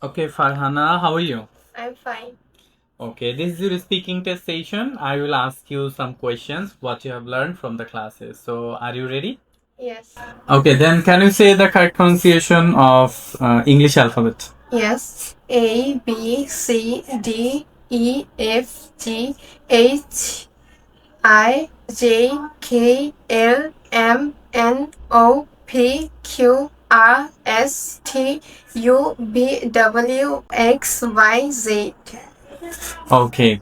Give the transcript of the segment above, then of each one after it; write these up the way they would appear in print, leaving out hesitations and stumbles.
Okay, Farhana, how are you? I'm fine. Okay, this is your speaking test session. I will ask you some questions what you have learned from the classes. So, are you ready? Yes. Okay, then can you say the correct pronunciation of English alphabet? Yes. A B C D E F G H I J K L M N O P Q R S T U V W X Y Z. Okay,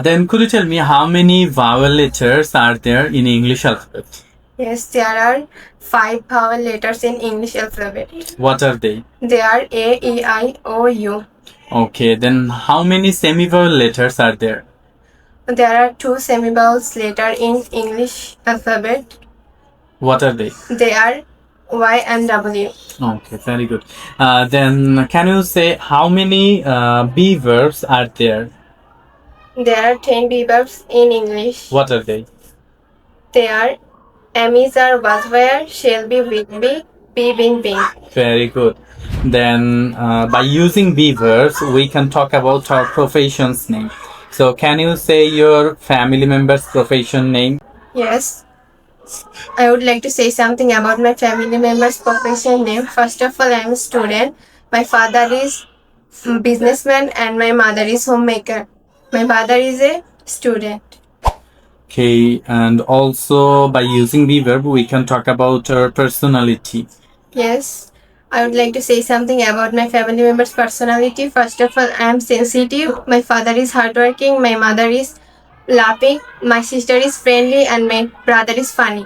then could you tell me how many vowel letters are there in English alphabet? Yes, there are 5 vowel letters in English alphabet. What are they? They are A, E, I, O, U. Okay, then how many semi-vowel letters are there? There are 2 semivowels letter in English alphabet. What are they? They are Y and W. Okay, very good. Then can you say how many be verbs are there? There are 10 verbs in English. What are they? They are am, is, are, was, were, shall be, will be, been, been. Very good. Then by using be verbs, we can talk about our profession's name. So can you say your family member's profession name? Yes, I would like to say something about my family members' profession name. First of all, I am a student. My father is businessman and my mother is homemaker. My father is a student. Okay, and also by using be verb, we can talk about our personality. Yes, I would like to say something about my family members' personality. First of all, I am sensitive. My father is hardworking. My mother is laughing. My sister is friendly, and my brother is funny.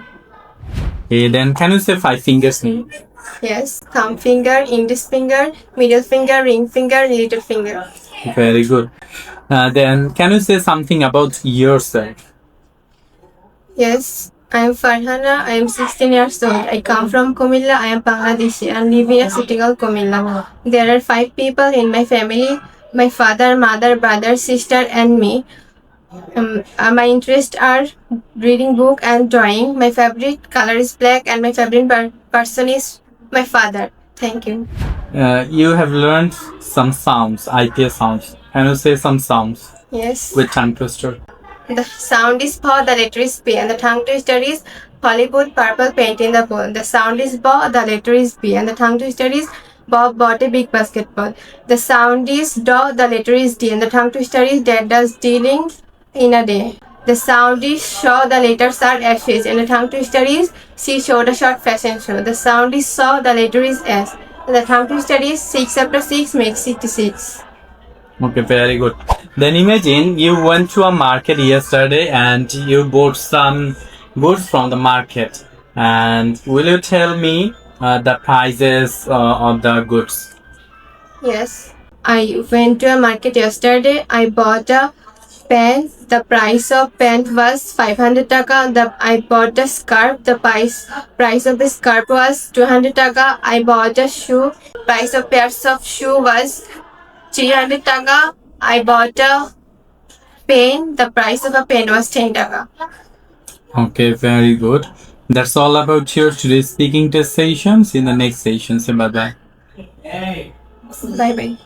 Okay, then can you say five fingers name? Yes, thumb finger, index finger, middle finger, ring finger, little finger. Very good. Then can you say something about yourself? Yes, I am Farhana. I am 16 years old. I come from Kumilla. I am Bangladeshi and live in a city called Kumilla. There are 5 people in my family: my father, mother, brother, sister, and me. My interests are reading book and drawing. My favorite color is black, and my favorite person is my father. Thank you. You have learned some sounds, IPS sounds. Can you say some sounds Yes. with tongue twister? The sound is paw, the letter is P, and the tongue twister is Hollywood purple paint in the bowl. The sound is ba, the letter is B, and the tongue twister is Bob bought a big basketball. The sound is do, the letter is D, and the tongue twister is Dad does dealing in a day. The sound is shaw, the letters are ashes, and the tongue twister is she showed a short fashion show. The sound is saw, the letter is S, and the tongue twister is 6 after 6 makes 66. Okay, very good. Then imagine you went to a market yesterday and you bought some goods from the market. And will you tell me the prices of the goods? Yes. I went to a market yesterday. I bought a pen. The price of pen was 500 taka. I bought a scarf. The price of the scarf was 200 taka. I bought a shoe. Price of pairs of shoe was 300 taka. I bought a pen. The price of a pen was 10 taka. Okay, very good. That's all about your today's speaking test sessions. In the next session, say bye bye. Bye bye.